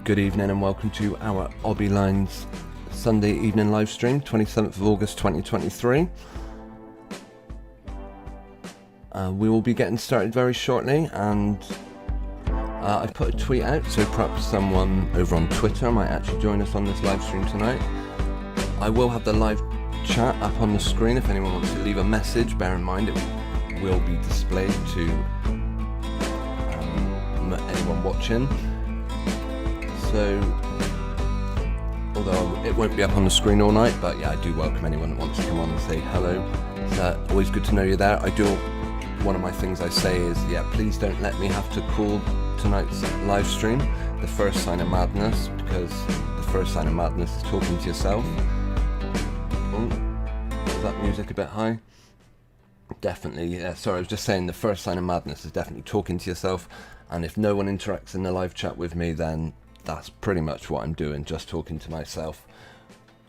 Good evening and welcome to our ObeLive's Sunday evening live stream, 27th of August 2023. We will be getting started very shortly, and I've put a tweet out, so perhaps someone over on Twitter might actually join us on this live stream tonight. I will have the live chat up on the screen if anyone wants to leave a message. Bear in mind it will be displayed to anyone watching. So, although it won't be up on the screen all night, but yeah, I do welcome anyone that wants to come on and say hello. It's always good to know you're there. One of my things I say is, yeah, please don't let me have to call tonight's live stream the first sign of madness, because the first sign of madness is talking to yourself. Oh, is that music a bit high? Definitely, yeah, sorry, I was just saying the first sign of madness is definitely talking to yourself, and if no one interacts in the live chat with me, then that's pretty much what I'm doing, just talking to myself.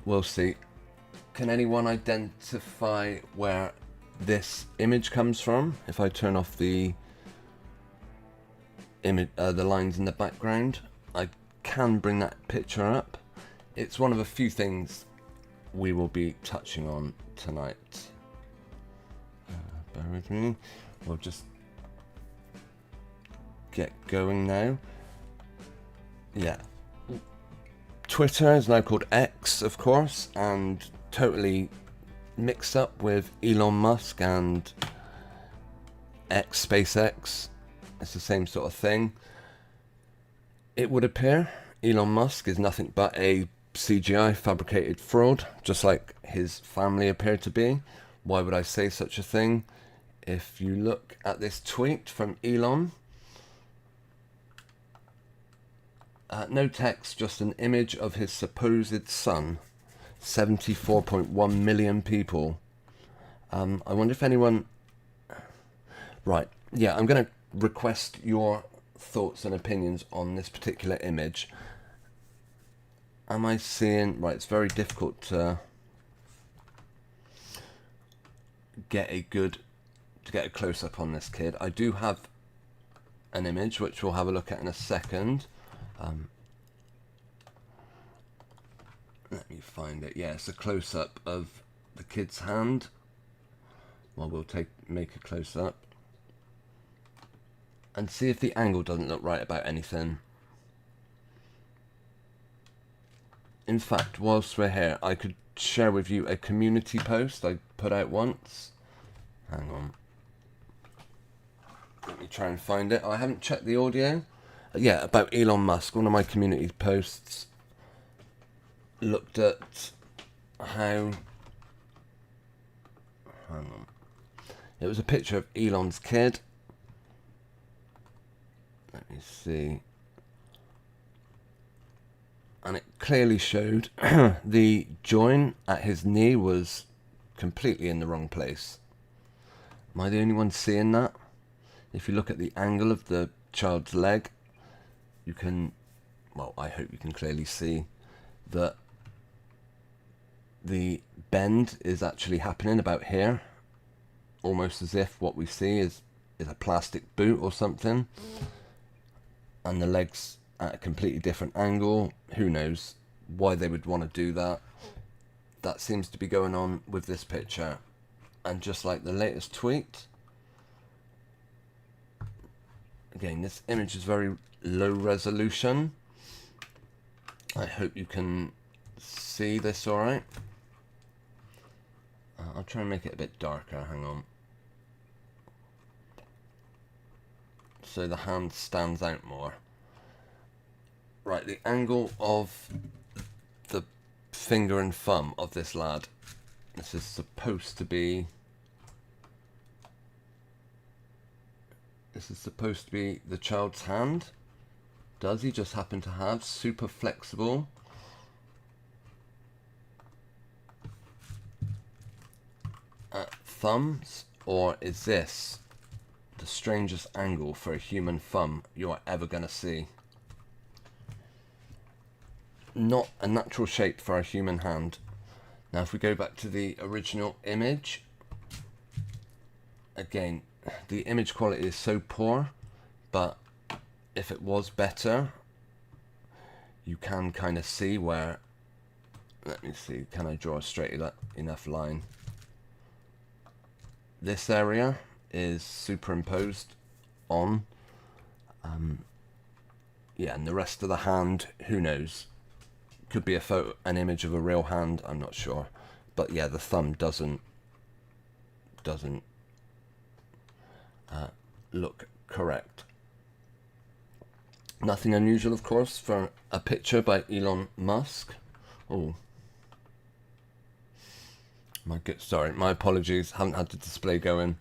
We'll see. Can anyone identify where this image comes from? If I turn off the image, the lines in the background, I can bring that picture up. It's one of a few things we will be touching on tonight. Bear with me. We'll just get going now. Yeah. Twitter is now called X, of course, and totally mixed up with Elon Musk and SpaceX. It's the same sort of thing. It would appear Elon Musk is nothing but a CGI fabricated fraud, just like his family appear to be. Why would I say such a thing? If you look at this tweet from Elon, no text, just an image of his supposed son. 74.1 million people. I wonder if anyone... Right, yeah, I'm going to request your thoughts and opinions on this particular image. Am I seeing... Right, it's very difficult to get a close-up on this kid. I do have an image, which we'll have a look at in a second. Let me find it. Yeah, it's a close-up of the kid's hand. Well, we'll make a close-up and see if the angle doesn't look right about anything. In fact, whilst we're here, I could share with you a community post I put out once. Hang on. Let me try and find it. I haven't checked the audio. Yeah, about Elon Musk. One of my community posts looked at how... Hang on. It was a picture of Elon's kid. Let me see. And it clearly showed the joint at his knee was completely in the wrong place. Am I the only one seeing that? If you look at the angle of the child's leg, you can, well, I hope you can clearly see that the bend is actually happening about here, almost as if what we see is a plastic boot or something, and the legs at a completely different angle. Who knows why they would want to do that? That seems to be going on with this picture. And just like the latest tweet, again, this image is very low resolution. I hope you can see this all right. I'll try and make it a bit darker, hang on. So the hand stands out more. Right, the angle of the finger and thumb of this lad. This is supposed to be... This is supposed to be the child's hand. Does he just happen to have super flexible thumbs? Or is this the strangest angle for a human thumb you're ever going to see? Not a natural shape for a human hand. Now if we go back to the original image, again, the image quality is so poor, but if it was better, you can kind of see where, let me see, can I draw a straight enough line? This area is superimposed on, yeah, and the rest of the hand, who knows? Could be a photo, an image of a real hand, I'm not sure. But yeah, the thumb doesn't look correct. Nothing unusual, of course, for a picture by Elon Musk. Oh, sorry, my apologies. Haven't had the display going.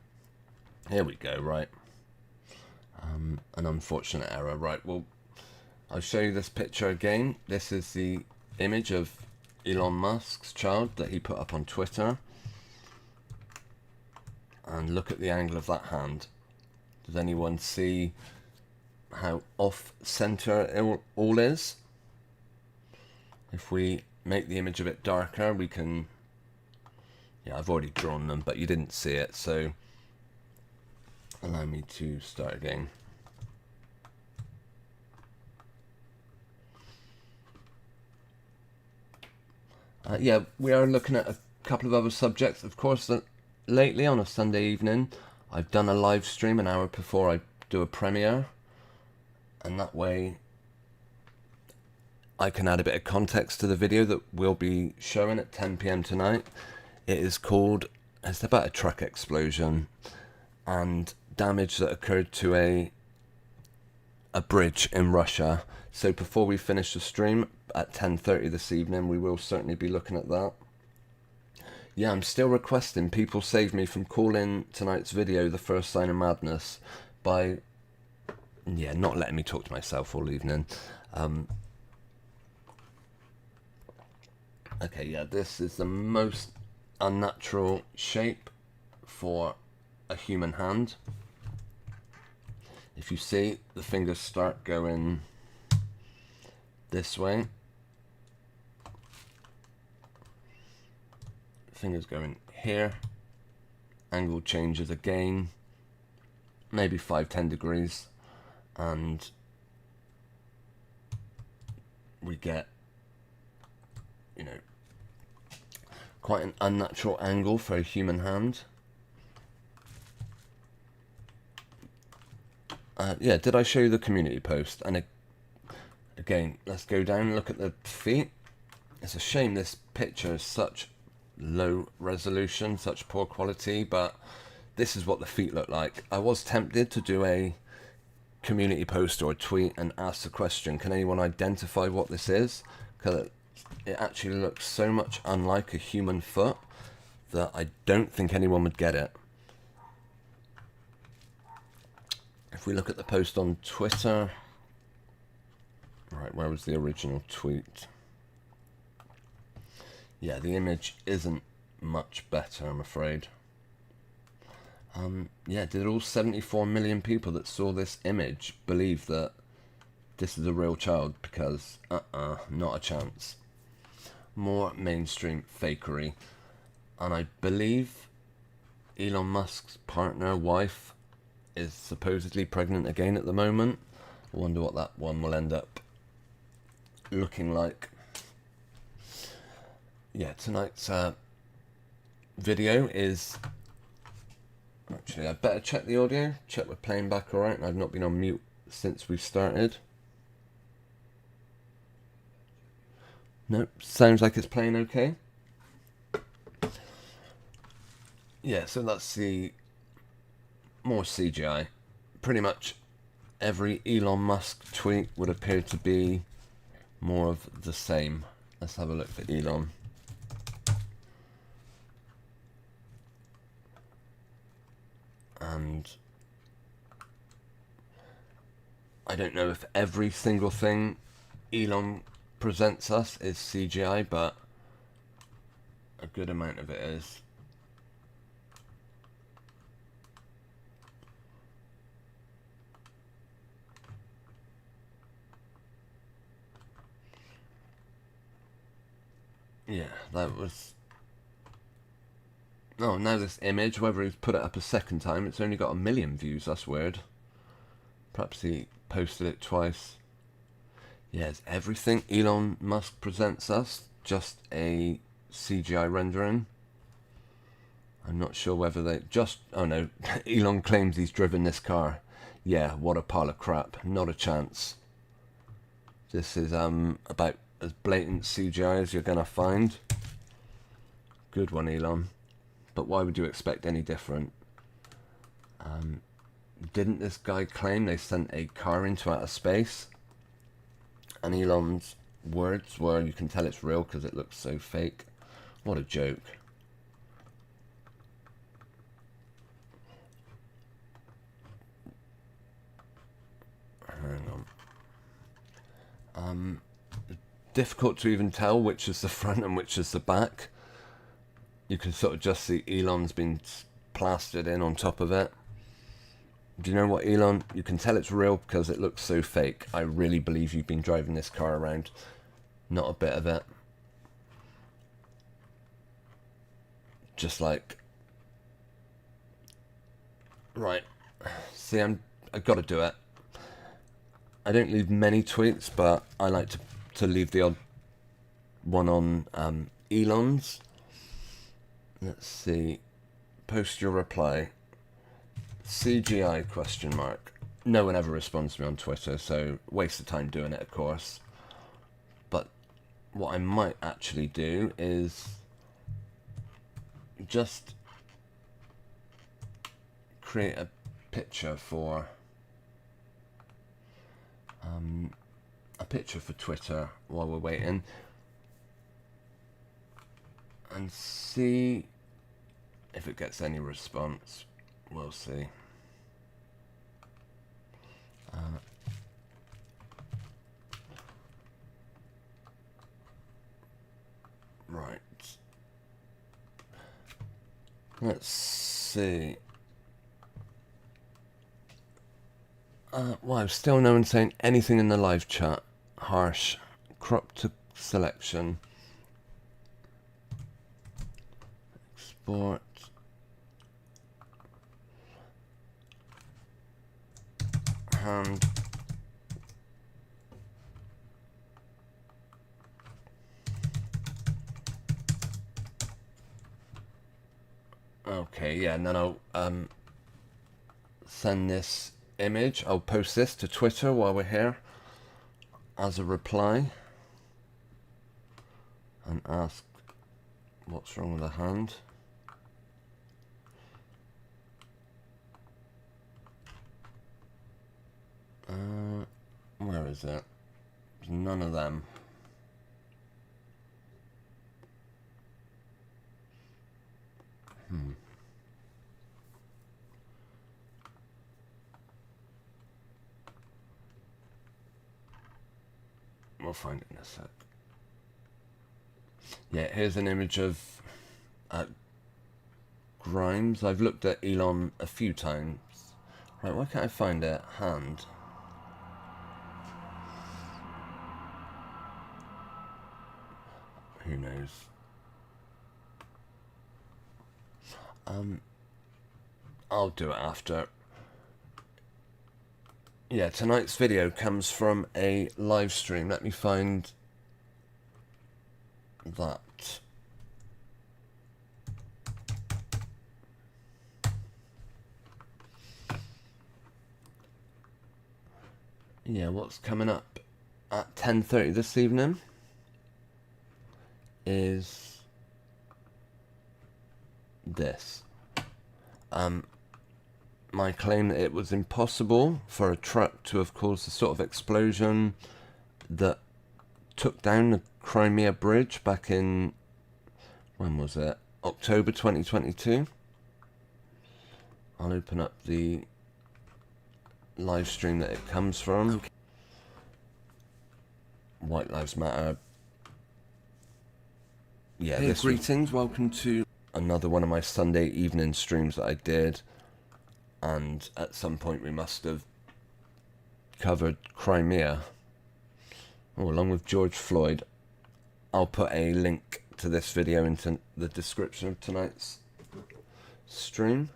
Here we go. Right, an unfortunate error. Right, well, I'll show you this picture again. This is the image of Elon Musk's child that he put up on Twitter. And look at the angle of that hand. Does anyone see how off-center it all is? If we make the image a bit darker, we can... Yeah, I've already drawn them, but you didn't see it, so allow me to start again. Yeah, we are looking at a couple of other subjects. Of course, lately on a Sunday evening, I've done a live stream an hour before I do a premiere, and that way I can add a bit of context to the video that we'll be showing at 10 PM tonight. It is called, it's about a truck explosion and damage that occurred to a bridge in Russia. So before we finish the stream at 10:30 this evening, we will certainly be looking at that. Yeah, I'm still requesting people save me from calling tonight's video the first sign of madness by, yeah, not letting me talk to myself all evening. Okay, yeah, this is the most unnatural shape for a human hand. If you see, the fingers start going this way. Fingers going here. Angle changes again, maybe 5-10 degrees, and we get, you know, quite an unnatural angle for a human hand. Yeah, did I show you the community post? And again, let's go down and look at the feet. It's a shame this picture is such low resolution, such poor quality, but this is what the feet look like. I was tempted to do a community post or a tweet and ask the question, can anyone identify what this is? Because it actually looks so much unlike a human foot that I don't think anyone would get it. If we look at the post on Twitter, right, where was the original tweet? Yeah, the image isn't much better, I'm afraid. Yeah, did all 74 million people that saw this image believe that this is a real child? Because, not a chance. More mainstream fakery. And I believe Elon Musk's partner, wife, is supposedly pregnant again at the moment. I wonder what that one will end up looking like. Yeah, tonight's video is... Actually, I better check the audio, check we're playing back alright, and I've not been on mute since we started. Nope, sounds like it's playing okay. Yeah, so that's the more CGI. Pretty much every Elon Musk tweet would appear to be more of the same. Let's have a look at Elon. And I don't know if every single thing Elon presents us is CGI, but a good amount of it is. Yeah, that was... Oh, now this image, whether he's put it up a second time, it's only got 1 million views, that's weird. Perhaps he posted it twice. Yes, everything Elon Musk presents us, just a CGI rendering. I'm not sure whether they just... Oh no, Elon claims he's driven this car. Yeah, what a pile of crap. Not a chance. This is about as blatant CGI as you're going to find. Good one, Elon. But why would you expect any different? Didn't this guy claim they sent a car into outer space? And Elon's words were, you can tell it's real because it looks so fake. What a joke. Hang on. Difficult to even tell which is the front and which is the back. You can sort of just see Elon's been plastered in on top of it. Do you know what, Elon? You can tell it's real because it looks so fake. I really believe you've been driving this car around. Not a bit of it. Just like... Right. See, I've got to do it. I don't leave many tweets, but I like to leave the odd one on Elon's. Let's see. Post your reply. CGI question mark. No one ever responds to me on Twitter, so waste of time doing it, of course. But what I might actually do is just create a picture for Twitter while we're waiting, and see if it gets any response. We'll see. Right. Let's see. Wow, still no one saying anything in the live chat. Harsh. Crop to selection. Export. Hand. Okay, yeah, no, send this image. I'll post this to Twitter while we're here as a reply and ask what's wrong with the hand. Where is it? There's none of them. We'll find it in a sec. Yeah, here's an image of Grimes. I've looked at Elon a few times. Right, why can't I find it? Hand. Who knows? I'll do it after. Yeah, tonight's video comes from a live stream. Let me find that. Yeah, what's coming up at 10:30 this evening is this. My claim that it was impossible for a truck to have caused the sort of explosion that took down the Crimea Bridge back in, when was it? October 2022. I'll open up the live stream that it comes from. Okay. White Lives Matter. Yeah, hey, greetings, welcome to another one of my Sunday evening streams that I did. And at some point we must have covered Crimea. Oh, along with George Floyd. I'll put a link to this video into the description of tonight's stream.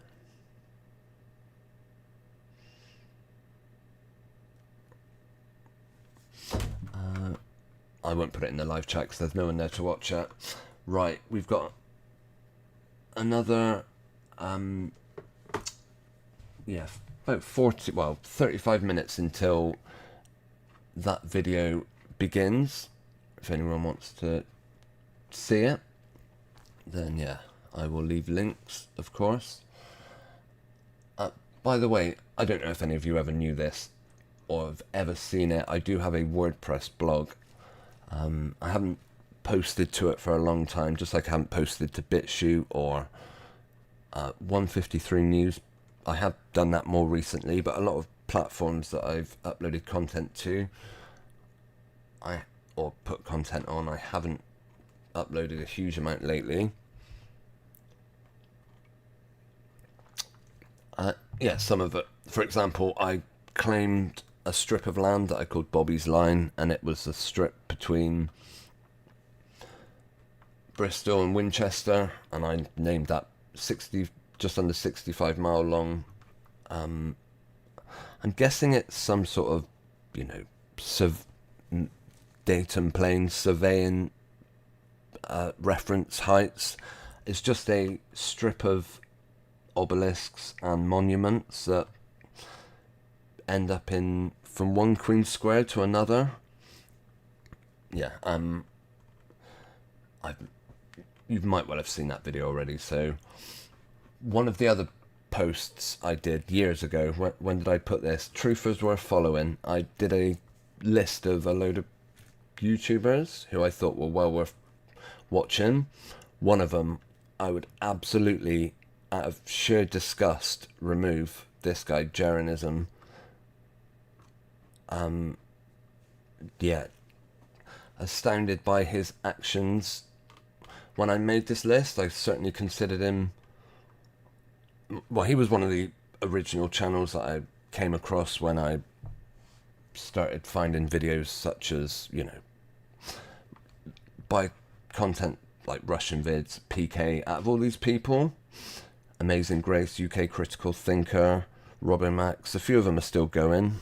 I won't put it in the live chat because there's no one there to watch it. Right, we've got another, about 35 minutes until that video begins. If anyone wants to see it, then yeah, I will leave links, of course. By the way, I don't know if any of you ever knew this or have ever seen it. I do have a WordPress blog. I haven't posted to it for a long time, just like I haven't posted to BitChute or 153 News. I have done that more recently, but a lot of platforms that I've uploaded content to, or put content on, I haven't uploaded a huge amount lately. Some of it. For example, I claimed a strip of land that I called Bobby's Line, and it was a strip between Bristol and Winchester, and I named that just under 65 mile long. I'm guessing it's some sort of, datum plane surveying reference heights. It's just a strip of obelisks and monuments that end up from one Queen Square to another. You might well have seen that video already. So one of the other posts I did years ago, when did I put this? Truthers Worth Following. I did a list of a load of YouTubers who I thought were well worth watching. One of them, I would absolutely, out of sheer disgust, remove this guy, Jeranism. Astounded by his actions. When I made this list, I certainly considered him, well, he was one of the original channels that I came across when I started finding videos such as, by content like Russian Vids, PK, out of all these people, Amazing Grace, UK Critical Thinker, Robin Max, a few of them are still going.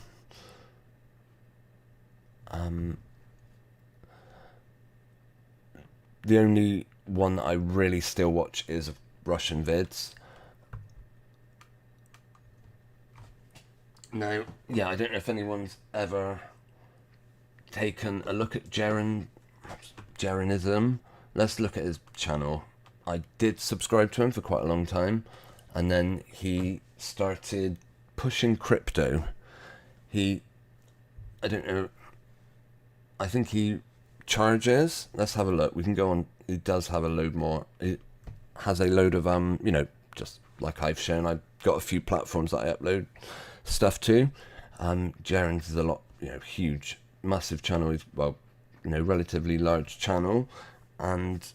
The only one that I really still watch is Russian Vids. Now, I don't know if anyone's ever taken a look at Jeranism. Let's look at his channel. I did subscribe to him for quite a long time, and then he started pushing crypto. I don't know, I think he charges. Let's have a look. We can go on. He does have a load more. It has a load of just like I've shown, I've got a few platforms that I upload stuff to. Jaren's is a lot, huge, massive channel. He's, relatively large channel, and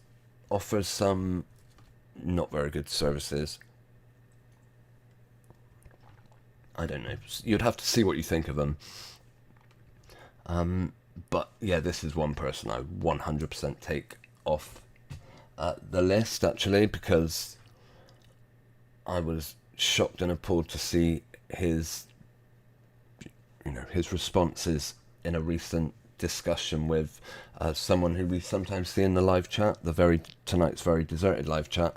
offers some not very good services. I don't know. You'd have to see what you think of them. But yeah, this is one person I 100% take off the list, actually, because I was shocked and appalled to see his responses in a recent discussion with someone who we sometimes see in the live chat, tonight's very deserted live chat.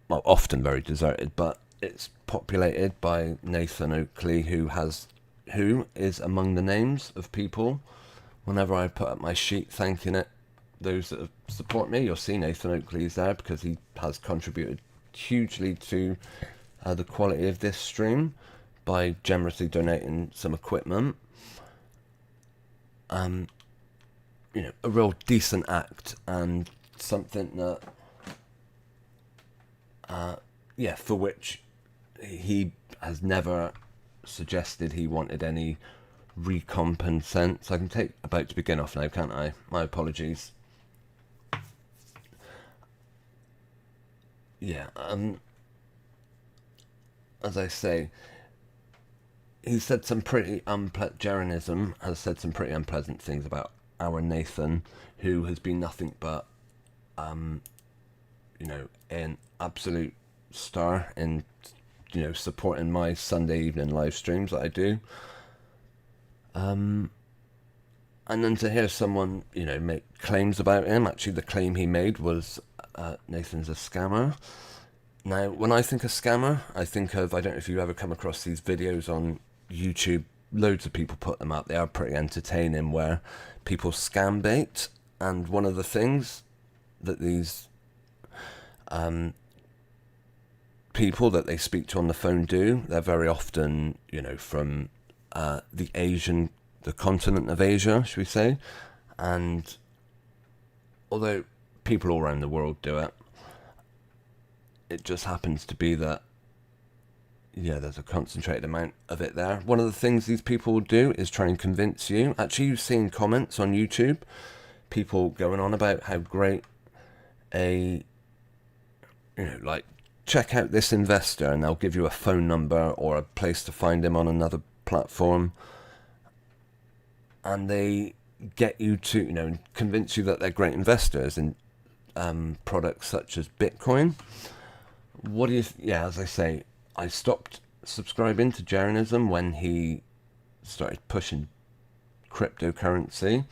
Often very deserted, but it's populated by Nathan Oakley, who is among the names of people. Whenever I put up my sheet thanking those that support me, you'll see Nathan Oakley is there because he has contributed hugely to the quality of this stream by generously donating some equipment. A real decent act, and something that for which he has never suggested he wanted any recompense. I can take about to begin off now, can't I? My apologies. As I say, he said some pretty Jeranism has said some pretty unpleasant things about our Nathan, who has been nothing but an absolute star in supporting my Sunday evening live streams that I do. And then to hear someone, make claims about him. Actually, the claim he made was Nathan's a scammer. Now, when I think of scammer, I think of, I don't know if you ever come across these videos on YouTube. Loads of people put them up. They are pretty entertaining, where people scam bait. And one of the things that these people that they speak to on the phone do, they're very often, from the continent of Asia, should we say. And although people all around the world do it, it just happens to be that, there's a concentrated amount of it there. One of the things these people will do is try and convince you. Actually, you've seen comments on YouTube, people going on about how great check out this investor, and they'll give you a phone number or a place to find him on another platform. And they get you to, convince you that they're great investors in products such as Bitcoin. What do you... as I say, I stopped subscribing to Jeranism when he started pushing cryptocurrency.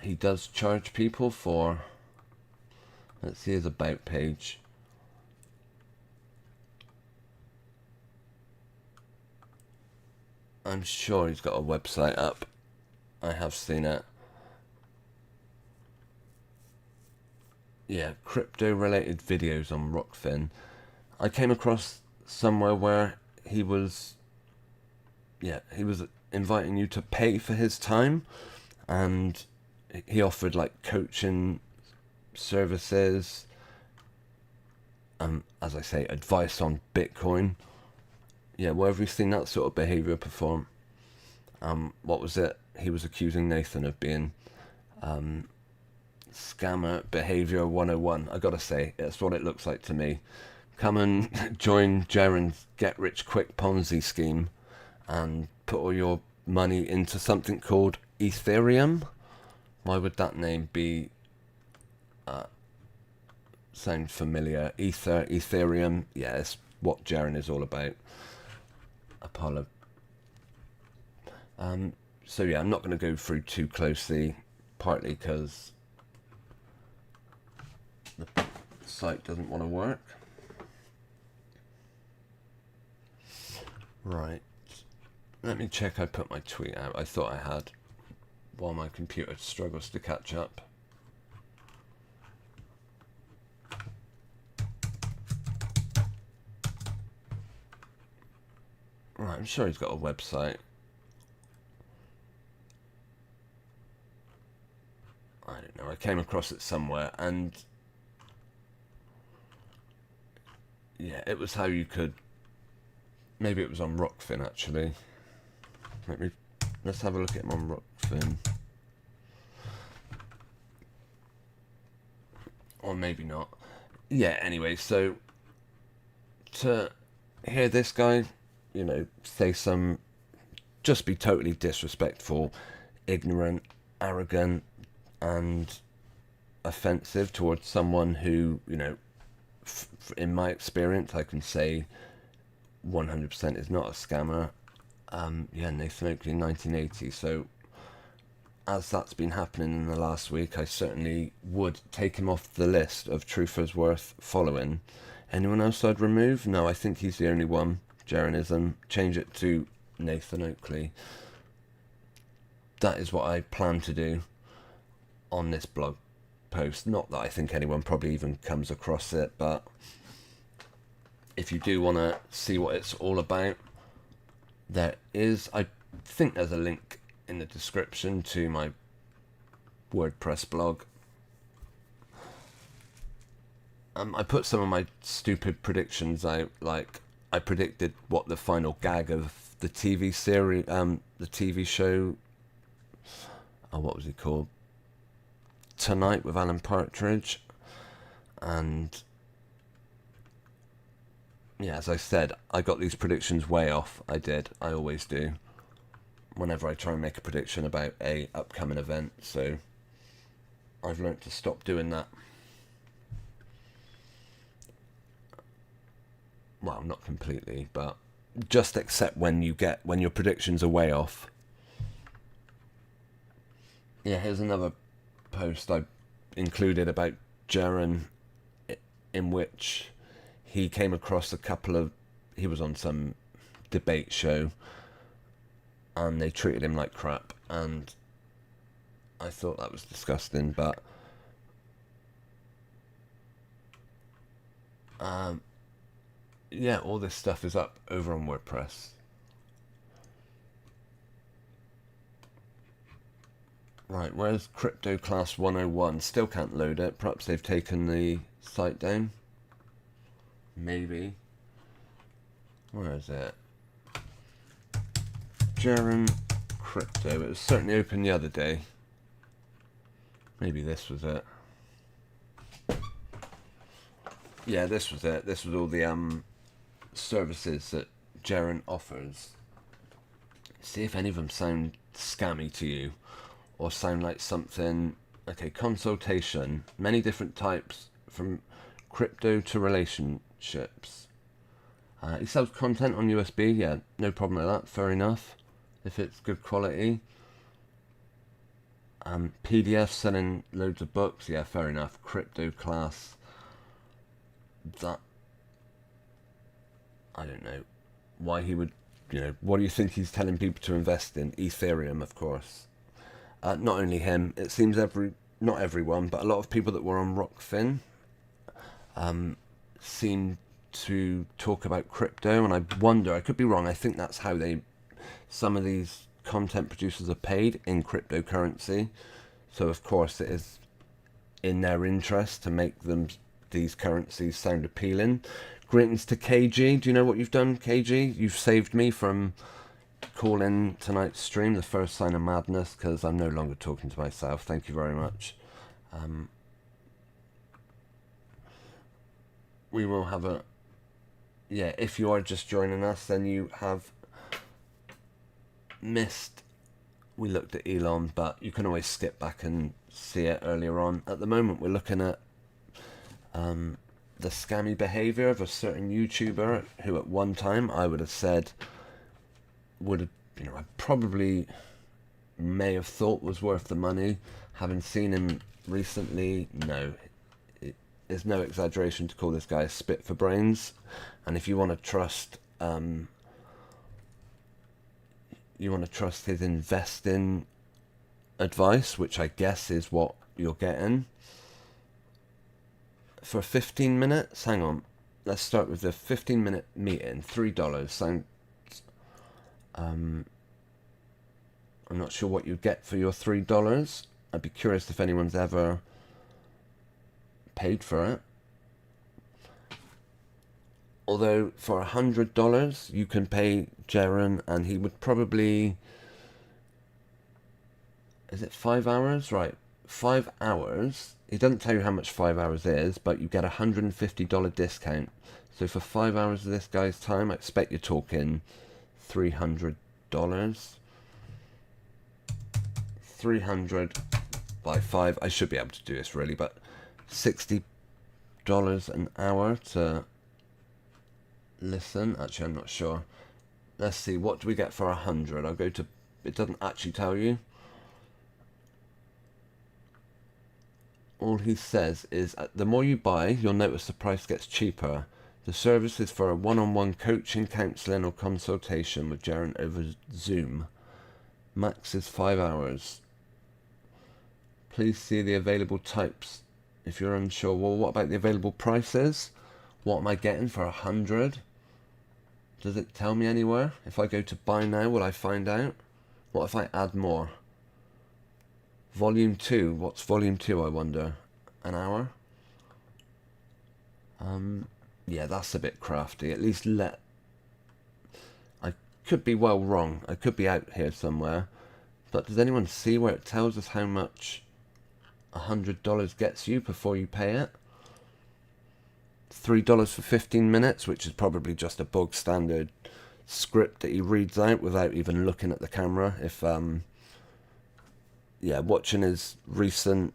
He does charge people for... Let's see his about page. I'm sure he's got a website up. I have seen it. Yeah, crypto-related videos on Rockfin. I came across somewhere where he was inviting you to pay for his time, and he offered like coaching services, as I say, advice on Bitcoin. Yeah, where have we seen that sort of behaviour perform? What was it? He was accusing Nathan of being scammer behaviour 101. I gotta say, that's what it looks like to me. Come and join Jaren's get-rich-quick Ponzi scheme and put all your money into something called Ethereum. Why would that name be sound familiar? Ethereum. Yeah, it's what Jaren is all about. Apollo. So yeah, I'm not going to go through too closely, partly because the site doesn't want to work. Right. Let me check I put my tweet out. I thought I had, while my computer struggles to catch up. Right, I'm sure he's got a website. I don't know, I came across it somewhere, and yeah, it was how you could, maybe it was on Rockfin actually. Let's have a look at him on Rockfin. Or maybe not. Yeah, anyway, so to hear this guy, say some, just be totally disrespectful, ignorant, arrogant, and offensive towards someone who, in my experience, I can say 100% is not a scammer. Nathan Oakley in 1980. So as that's been happening in the last week, I certainly would take him off the list of truthers worth following. Anyone else I'd remove? No, I think he's the only one. Jeranism. Change it to Nathan Oakley. That is what I plan to do on this blog post. Not that I think anyone probably even comes across it, but if you do want to see what it's all about, I think there's a link in the description to my WordPress blog. I put some of my stupid predictions out, like I predicted what the final gag of the TV series, the TV show, what was it called? Tonight with Alan Partridge. And yeah, as I said, I got these predictions way off. I always do, whenever I try and make a prediction about a upcoming event. So I've learnt to stop doing that. Well, not completely, but just accept when your predictions are way off. Yeah, here's another post I included about Jaren, in which he came across he was on some debate show and they treated him like crap, and I thought that was disgusting, but yeah, all this stuff is up over on WordPress. Right, where's Crypto Class 101? Still can't load it. Perhaps they've taken the site down. Maybe. Where is it? Jaren Crypto. It was certainly open the other day. Maybe this was it. Yeah, this was it. This was all the services that Jaren offers. See if any of them sound scammy to you, or sound like something. Okay, consultation, many different types, from crypto to relationships. He sells content on USB. Yeah, no problem with that. Fair enough, if it's good quality. PDF, selling loads of books. Yeah, fair enough. Crypto class. That, I don't know why he would. What do you think he's telling people to invest in? Ethereum, of course. Not only him, it seems not everyone, but a lot of people that were on Rockfin seem to talk about crypto, and I wonder, I could be wrong, I think that's how some of these content producers are paid, in cryptocurrency. So of course it is in their interest to make these currencies sound appealing. Greetings to KG. Do you know what you've done, KG? You've saved me from calling tonight's stream the first sign of madness, because I'm no longer talking to myself. Thank you very much. We will have if you are just joining us, then you have missed. We looked at Elon, but you can always skip back and see it earlier on. At the moment, we're looking at the scammy behavior of a certain YouTuber who at one time I would have said I probably may have thought was worth the money. Having seen him recently, no, there's no exaggeration to call this guy a spit for brains. And if you want to trust his investing advice, which I guess is what you're getting, for 15 minutes, hang on, let's start with the 15-minute meeting, $3. Sounds, I'm not sure what you get for your $3. I'd be curious if anyone's ever paid for it. Although for $100 you can pay Jaren, and he would probably, is it 5 hours? Right, 5 hours. He doesn't tell you how much 5 hours is, but you get a $150 discount. So for 5 hours of this guy's time, I expect you're talking $300. 300 by 5. I should be able to do this really, but $60 an hour to listen. Actually, I'm not sure. Let's see, what do we get for 100? I'll go to, it doesn't actually tell you. All he says is, the more you buy, you'll notice the price gets cheaper. The service is for a one-on-one coaching, counselling or consultation with Jaren over Zoom. Max is 5 hours. Please see the available types if you're unsure. Well, what about the available prices? What am I getting for 100? Does it tell me anywhere? If I go to buy now, will I find out? What if I add more? Volume 2. What's volume 2, I wonder? An hour? Yeah, that's a bit crafty. At least I could be well wrong. I could be out here somewhere. But does anyone see where it tells us how much $100 gets you before you pay it? $3 for 15 minutes, which is probably just a bog standard script that he reads out without even looking at the camera. If watching his recent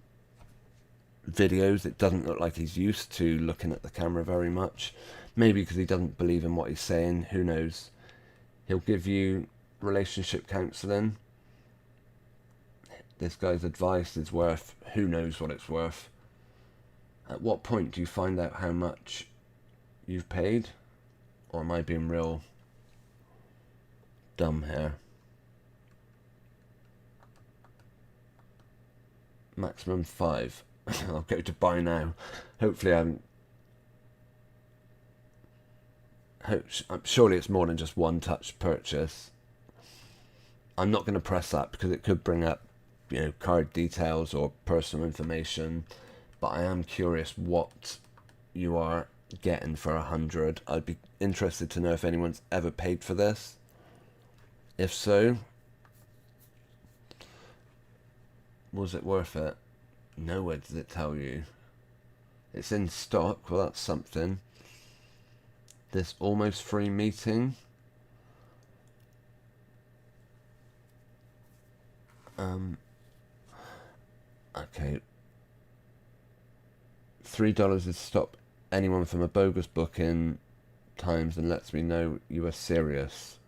videos, it doesn't look like he's used to looking at the camera very much. Maybe because he doesn't believe in what he's saying, who knows. He'll give you relationship counselling. this guy's advice is worth who knows what it's worth. At what point do you find out how much you've paid? Or am I being real dumb here? Maximum 5. I'll go to buy now. Hopefully surely it's more than just one touch purchase. I'm not going to press that because it could bring up, card details or personal information. But I am curious what you are getting for 100. I'd be interested to know if anyone's ever paid for this. If so, was it worth it? Nowhere does it tell you. It's in stock. Well, that's something. This almost free meeting. Okay. $3 is stop anyone from a bogus booking times and lets me know you are serious.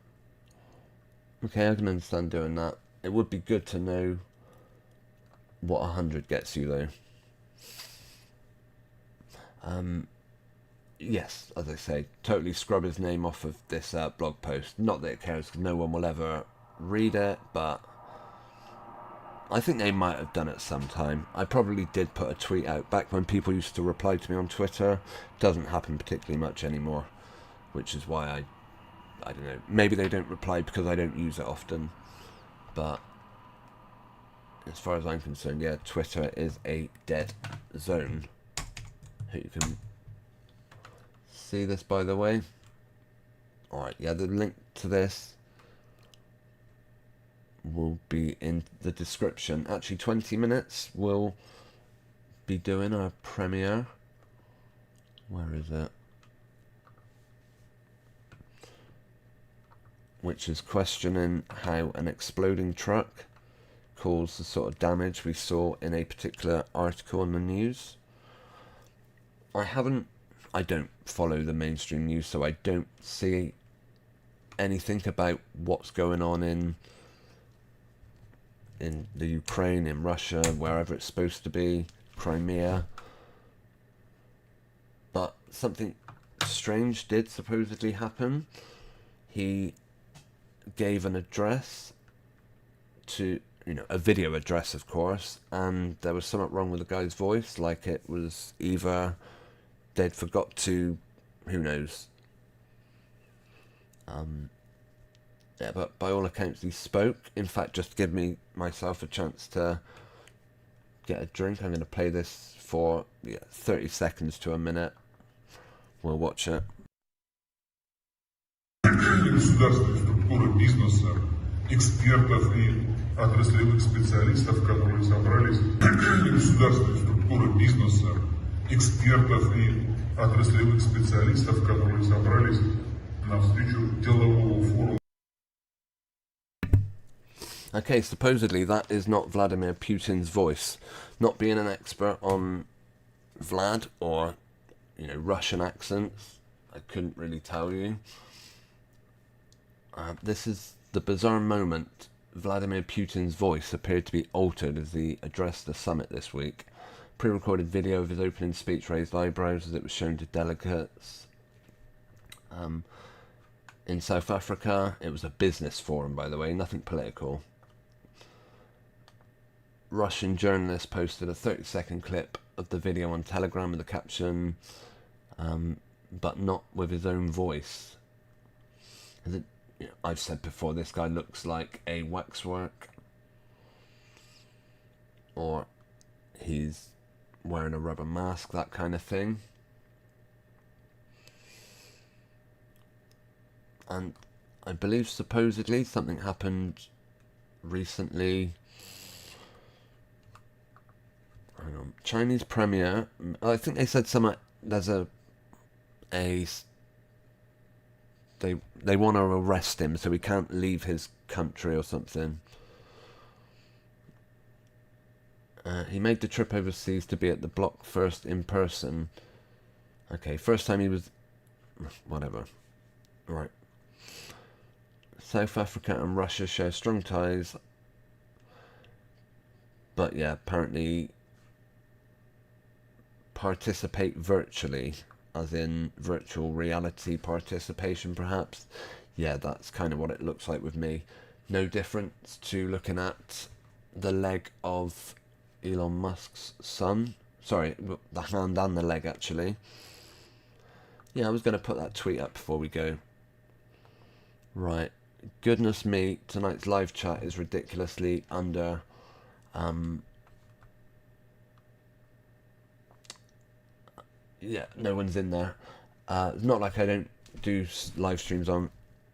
Okay, I can understand doing that. It would be good to know what 100 gets you though. Yes, as I say, totally scrub his name off of this blog post. Not that it cares, because no one will ever read it, but I think they might have done it sometime. I probably did put a tweet out back when people used to reply to me on Twitter. Doesn't happen particularly much anymore, which is why I don't know. Maybe they don't reply because I don't use it often, but as far as I'm concerned, yeah, Twitter is a dead zone. You can see this, by the way. Alright, yeah, the link to this will be in the description. Actually, 20 minutes we'll be doing our premiere. Where is it? Which is questioning how an exploding truck caused the sort of damage we saw in a particular article in the news. I don't follow the mainstream news, so I don't see anything about what's going on in the Ukraine, in Russia, wherever it's supposed to be, Crimea. But something strange did supposedly happen. He gave an address to, a video address, of course, and there was something wrong with the guy's voice, like it was either they'd forgot to, who knows. Yeah, but by all accounts he spoke. In fact, just to give myself a chance to get a drink, I'm going to play this for 30 seconds to a minute. We'll watch it. Государственные структуры бизнеса, экспертов и отраслевых специалистов, которые собрались, государственные структуры бизнеса, экспертов и отраслевых специалистов, которые собрались на встречу делового форума. Okay, supposedly that is not Vladimir Putin's voice. Not being an expert on Vlad or, Russian accents, I couldn't really tell you. This is the bizarre moment. Vladimir Putin's voice appeared to be altered as he addressed the summit this week. Pre-recorded video of his opening speech raised eyebrows as it was shown to delegates. In South Africa, it was a business forum, by the way, nothing political. Russian journalists posted a 30-second clip of the video on Telegram with the caption, but not with his own voice. As it, I've said before, this guy looks like a waxwork, or he's wearing a rubber mask, that kind of thing. And I believe supposedly something happened recently. Hang on. Chinese premier, I think they said there's they want to arrest him, so he can't leave his country or something. He made the trip overseas to be at the block first in person. Okay, first time he was... whatever. Right. South Africa and Russia share strong ties. But yeah, apparently participate virtually, as in virtual reality participation perhaps. Yeah, that's kind of what it looks like with me. No difference to looking at the leg of Elon Musk's son. Sorry, the hand and the leg actually. Yeah, I was going to put that tweet up before we go. Right. Goodness me, tonight's live chat is ridiculously under... yeah, no one's in there. It's not like I don't do live streams on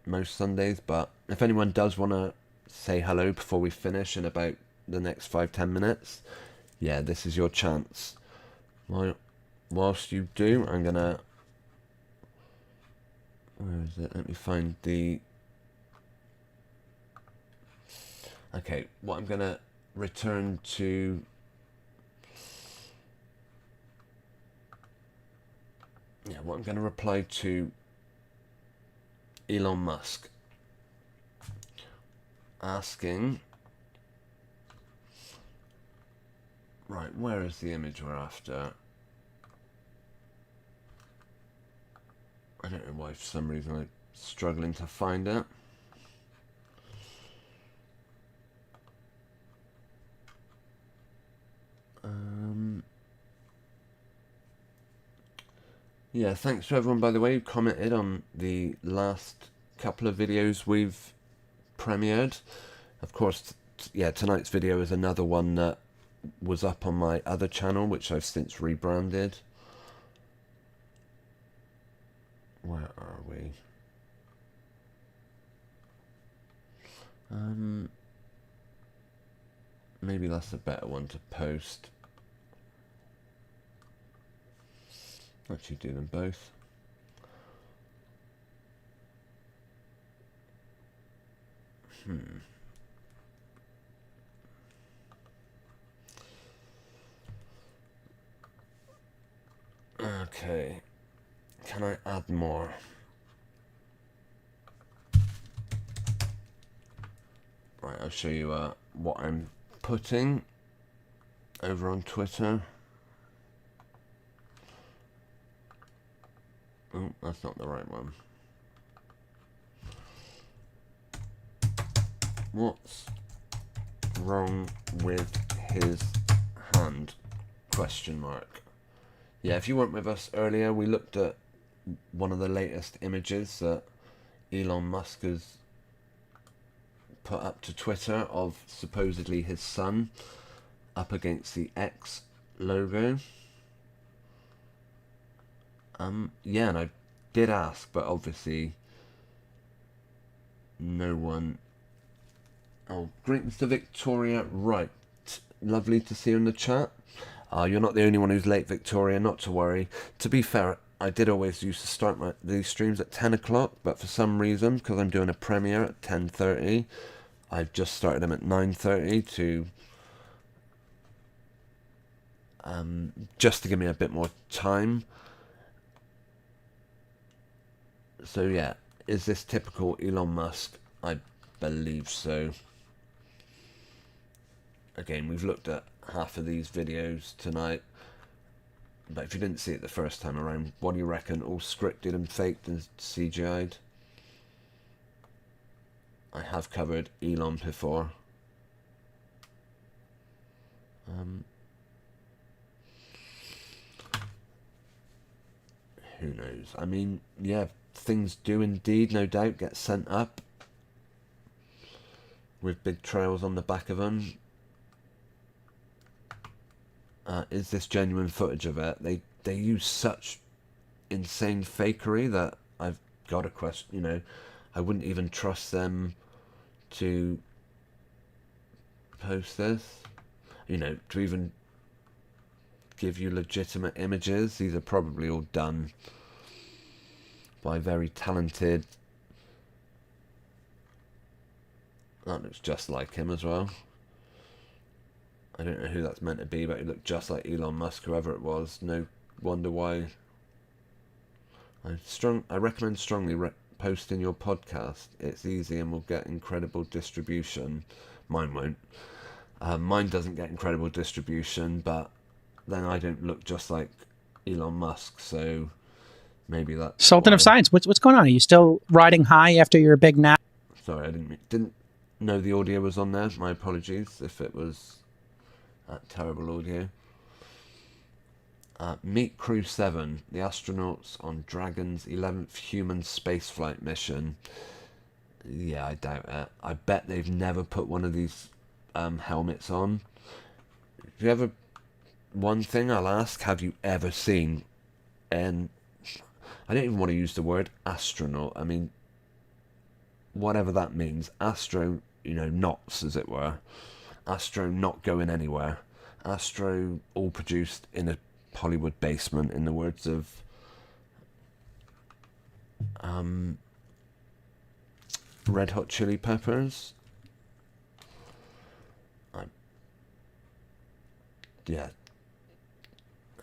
most Sundays, but if anyone does want to say hello before we finish in about the next 5-10 minutes, yeah, this is your chance. Well, whilst you do, I'm going to... Where is it? Let me find the... Okay, what I'm going to return to... Yeah, what I'm going to reply to Elon Musk asking... Right, where is the image we're after? I don't know why for some reason I'm struggling to find it. Yeah, thanks to everyone, by the way, who commented on the last couple of videos we've premiered. Of course, yeah, tonight's video is another one that was up on my other channel, which I've since rebranded. Where are we? Maybe that's a better one to post. Actually do them both. Okay. Can I add more? Right, I'll show you what I'm putting over on Twitter. Oh, that's not the right one. What's wrong with his hand? Question mark. Yeah, if you weren't with us earlier, we looked at one of the latest images that Elon Musk has put up to Twitter of supposedly his son up against the X logo. Yeah, and I did ask, but obviously no one... Oh, greetings to Victoria. Right, lovely to see you in the chat. You're not the only one who's late, Victoria, not to worry. To be fair, I did always used to start these streams at 10 o'clock, but for some reason, because I'm doing a premiere at 10:30, I've just started them at 9:30 to... just to give me a bit more time. So yeah, is this typical Elon Musk? I believe so. Again, we've looked at half of these videos tonight, but if you didn't see it the first time around, what do you reckon? All scripted and faked and CGI'd? I have covered Elon before. Who knows? I mean, yeah, things do indeed, no doubt, get sent up with big trails on the back of them. Is this genuine footage of it? They use such insane fakery that I've got a question, you know, I wouldn't even trust them to post this, you know, to even give you legitimate images. These are probably all done by very talented... That looks just like him as well. I don't know who that's meant to be, but he looked just like Elon Musk, whoever it was. No wonder why. I recommend strongly posting your podcast. It's easy and will get incredible distribution. Mine won't. Mine doesn't get incredible distribution, but then I don't look just like Elon Musk, so maybe that's Sultan of why. Science, what's going on? Are you still riding high after your big nap? Sorry, I didn't know the audio was on there. My apologies if it was terrible audio. Meet Crew 7, the astronauts on Dragon's 11th human spaceflight mission. Yeah, I doubt it. I bet they've never put one of these helmets on. Have you ever... One thing I'll ask, have you ever seen... And I don't even want to use the word astronaut. I mean, whatever that means. Astro, knots, as it were. Astro not going anywhere. Astro all produced in a Hollywood basement, in the words of Red Hot Chili Peppers.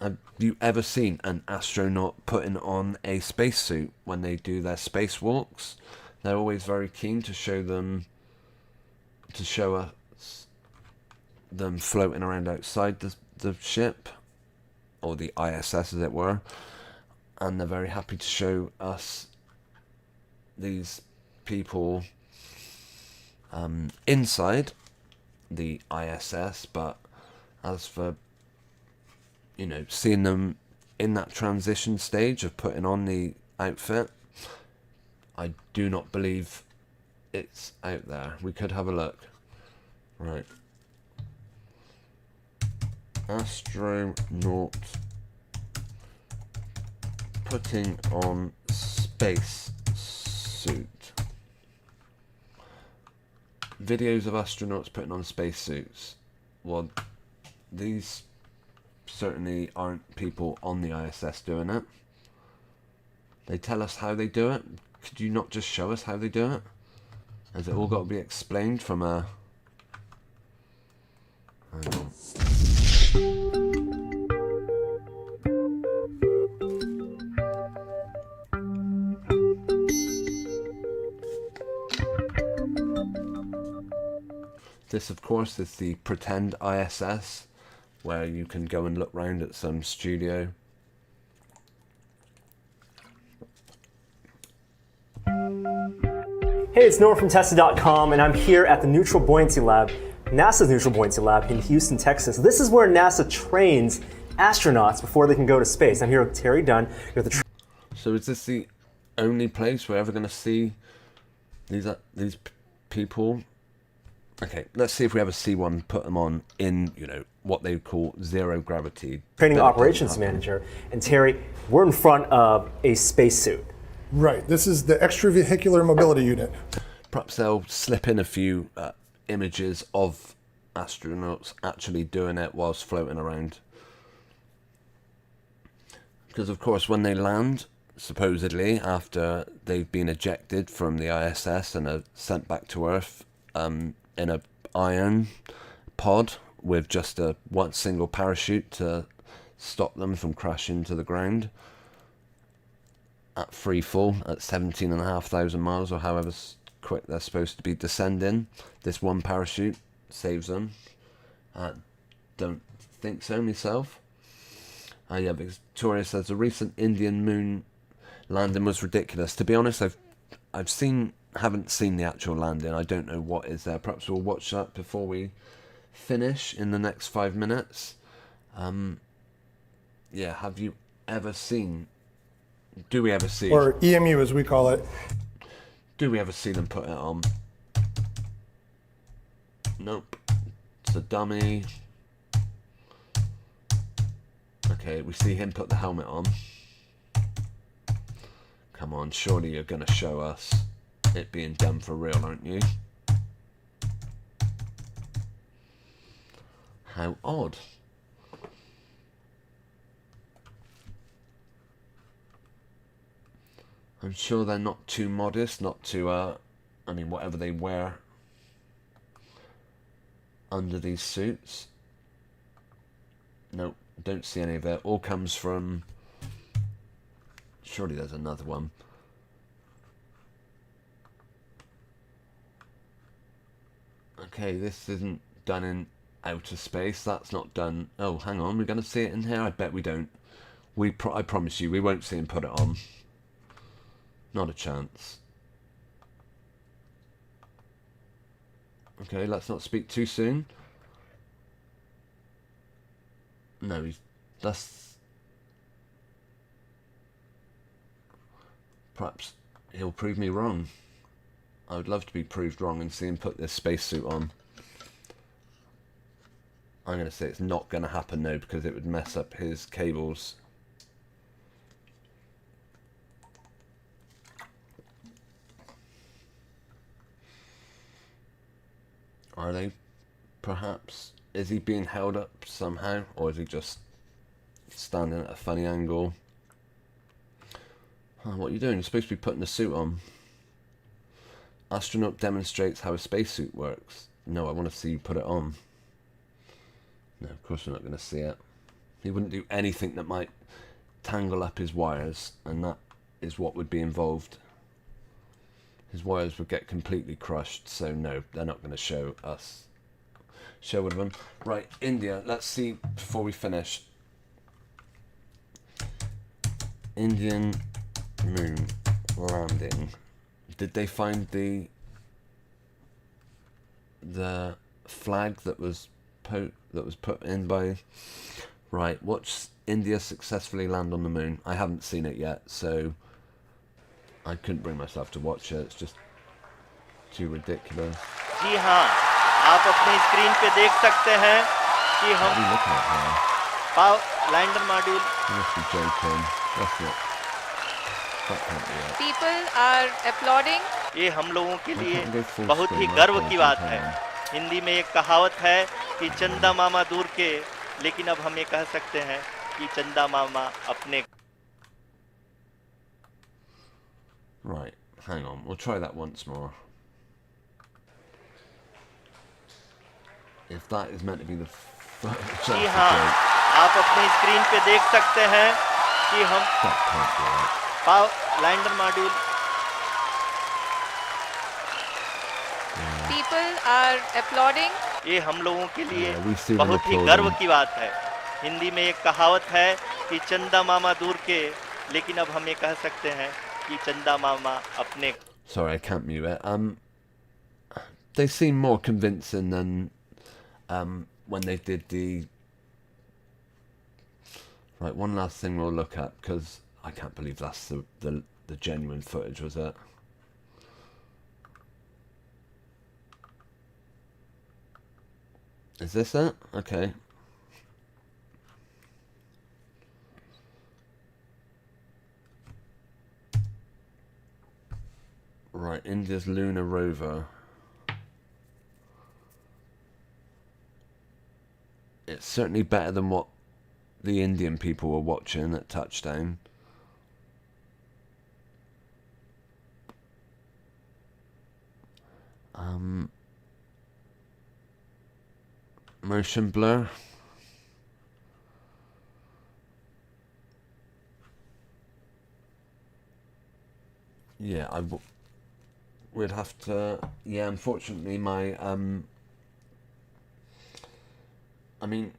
Have you ever seen an astronaut putting on a spacesuit when they do their spacewalks? They're always very keen to show us them floating around outside the ship, or the ISS as it were, and they're very happy to show us these people inside the ISS, but as for seeing them in that transition stage of putting on the outfit, I do not believe it's out there. We could have a look. Right. Astronaut putting on space suit. Videos of astronauts putting on spacesuits. Well, these certainly aren't people on the ISS doing it. They tell us how they do it. Could you not just show us how they do it? Has it all got to be explained from a... Hang on. This, of course, is the pretend ISS, where you can go and look round at some studio. Hey, it's Noah from Tesla.com, and I'm here at the Neutral Buoyancy Lab, NASA's Neutral Buoyancy Lab in Houston, Texas. This is where NASA trains astronauts before they can go to space. I'm here with Terry Dunn. You're the So is this the only place we're ever going to see these people? Okay, let's see if we ever see one put them on in, what they call zero gravity. training operations manager. And Terry, we're in front of a spacesuit. Right. This is the extravehicular mobility unit. Perhaps they'll slip in a few images of astronauts actually doing it whilst floating around. Because, of course, when they land, supposedly, after they've been ejected from the ISS and are sent back to Earth in a iron pod with just one single parachute to stop them from crashing to the ground at free fall at 17,500 miles, or however quick they're supposed to be descending. This one parachute saves them. Don't think so myself. Yeah, Victoria says the recent Indian moon landing was ridiculous. To be honest, haven't seen the actual landing. I don't know what is there. Perhaps we'll watch that before we finish in the next 5 minutes. Yeah, have you ever seen... Do we ever see... Or EMU as we call it. Do we ever see them put it on? Nope. It's a dummy. Okay, we see him put the helmet on. Come on, surely you're going to show us it being done for real, aren't you? How odd. I'm sure they're not too modest, not too, whatever they wear under these suits. Nope, don't see any of it. All comes from... Surely there's another one. Okay, this isn't done in outer space. That's not done. Oh, hang on. We're going to see it in here? I bet we don't. I promise you, we won't see him put it on. Not a chance. Okay, let's not speak too soon. No, that's... Perhaps he'll prove me wrong. I would love to be proved wrong and see him put this spacesuit on. I'm going to say it's not going to happen though, because it would mess up his cables. Are they? Perhaps? Is he being held up somehow? Or is he just standing at a funny angle? What are you doing? You're supposed to be putting the suit on. Astronaut demonstrates how a spacesuit works. No, I want to see you put it on. No, of course we're not going to see it. He wouldn't do anything that might tangle up his wires, and that is what would be involved. His wires would get completely crushed, so no, they're not going to show one of them. Right, India, let's see before we finish. Indian moon landing. Did they find the flag that was put in by... Right, watch India successfully land on the moon. I haven't seen it yet, so I couldn't bring myself to watch it. It's just too ridiculous. जी हाँ, आप अपने screen पे देख सकते हैं कि What are you looking at here? Lander module You must be joking. That's not... That can't be it. People are applauding. ये हम लोगों के लिए can't go full बहुत ही screen, गर्व I की can't बात tell है। them. हिंदी में एक कहावत है कि चंदा मामा दूर के, लेकिन अब हम ये कह सकते हैं कि चंदा मामा अपने। Right, hang on. We'll try that once more. If that is meant to be the footage, जी हाँ, आप अपने स्क्रीन पे देख सकते हैं कि हम that can't be it. Lander module People are applauding. ये हम लोगों के लिए Yeah, we see them बहुत ही applauding. गर्व की बात है। हिंदी में एक कहावत है कि चंदा मामा दूर के, लेकिन अब हम ये कह सकते हैं कि चंदा मामा अपने। Sorry, I can't mute it. They seem more convincing than when they did the... Right, one last thing we'll look at, because I can't believe that's the genuine footage, was it? Is this it? Okay. Right, India's lunar rover. It's certainly better than what the Indian people were watching at touchdown. Motion blur. Yeah, we'd have to... Yeah, unfortunately my... I mean,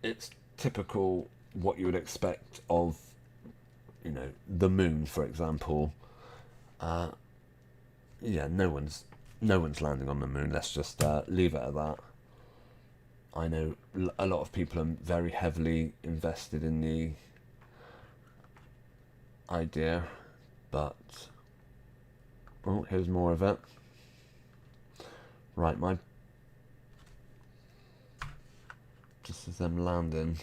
it's typical what you would expect of, you know, the moon, for example. Yeah, no one's landing on the moon. Let's just leave it at that. I know a lot of people are very heavily invested in the idea, but... Oh, here's more of it. Right, just as them landing.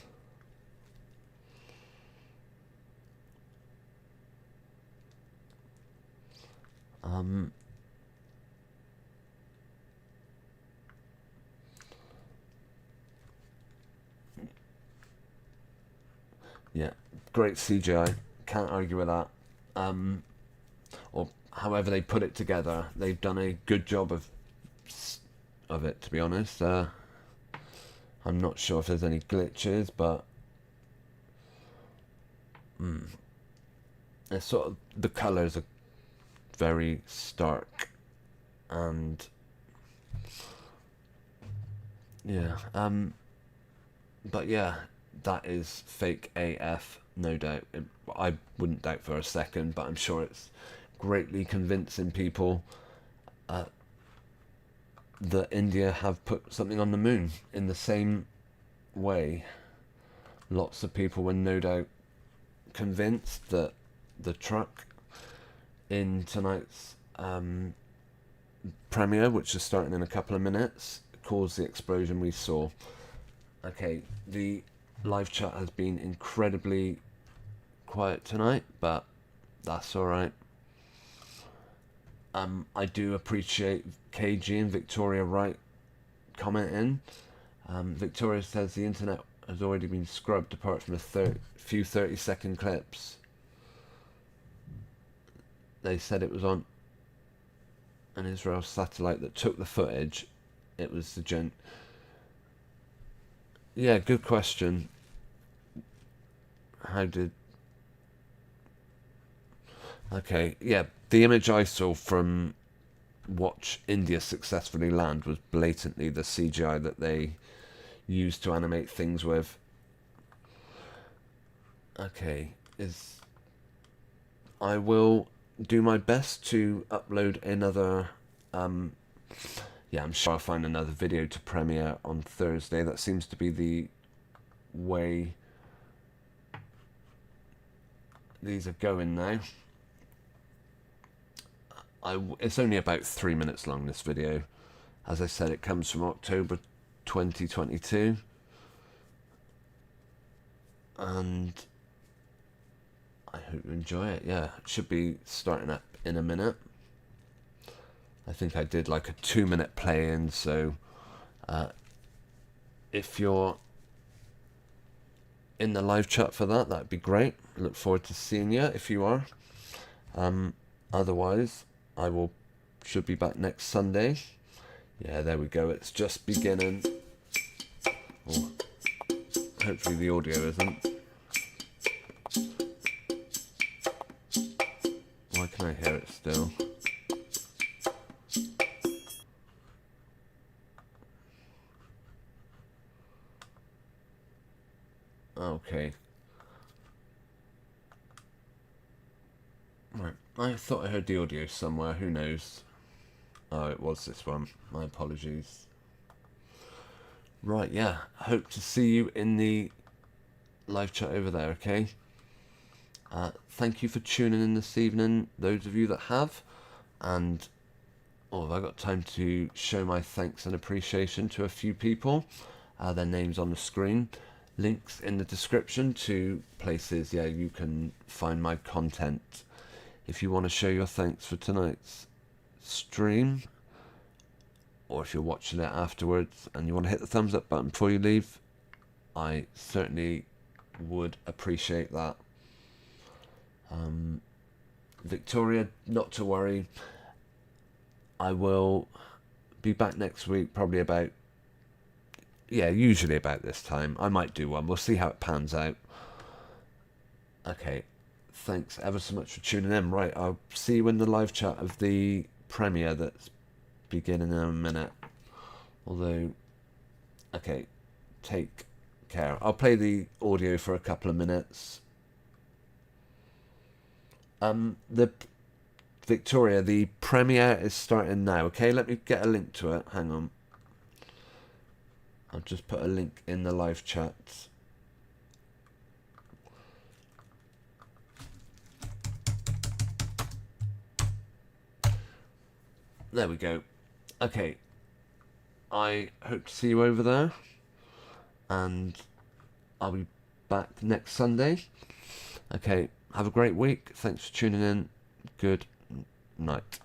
Yeah, great CGI. Can't argue with that. Or however they put it together, they've done a good job of it. To be honest, I'm not sure if there's any glitches, but it's sort of, the colours are very stark, and Yeah. But yeah, that is fake AF, no doubt. I wouldn't doubt for a second, but I'm sure it's greatly convincing people that India have put something on the moon in the same way. Lots of people were no doubt convinced that the truck in tonight's premiere, which is starting in a couple of minutes, caused the explosion we saw. Okay, the live chat has been incredibly quiet tonight, but that's alright. I do appreciate KG and Victoria Wright commenting. Victoria says the internet has already been scrubbed apart from a few 30-second clips. They said it was on an Israel satellite that took the footage. It was the gent. Yeah, good question. How did... Okay, yeah, the image I saw from Watch India Successfully Land was blatantly the CGI that they used to animate things with. Okay, I will do my best to upload another... yeah, I'm sure I'll find another video to premiere on Thursday. That seems to be the way these are going now. It's only about 3 minutes long, this video. As I said, it comes from October 2022. And I hope you enjoy it. Yeah, it should be starting up in a minute. I think I did like a 2-minute play-in, so if you're in the live chat for that, that'd be great. Look forward to seeing you if you are. Otherwise, I should be back next Sunday. Yeah, there we go. It's just beginning. Oh, hopefully the audio isn't. Why can I hear it still? Okay. Right. I thought I heard the audio somewhere. Who knows? Oh, it was this one. My apologies. Right, yeah. Hope to see you in the live chat over there, okay? Thank you for tuning in this evening, those of you that have. And, have I got time to show my thanks and appreciation to a few people? Their names on the screen. Links in the description to places, yeah, you can find my content. If you want to show your thanks for tonight's stream, or if you're watching it afterwards and you want to hit the thumbs up button before you leave, I certainly would appreciate that. Victoria, not to worry. I will be back next week, probably about, usually about this time. I might do one. We'll see how it pans out. Okay. Thanks ever so much for tuning in. Right, I'll see you in the live chat of the premiere that's beginning in a minute. Although, okay, take care. I'll play the audio for a couple of minutes. The Victoria, the premiere is starting now. Okay, let me get a link to it. Hang on. I'll just put a link in the live chat. There we go. Okay. I hope to see you over there. And I'll be back next Sunday. Okay. Have a great week. Thanks for tuning in. Good night.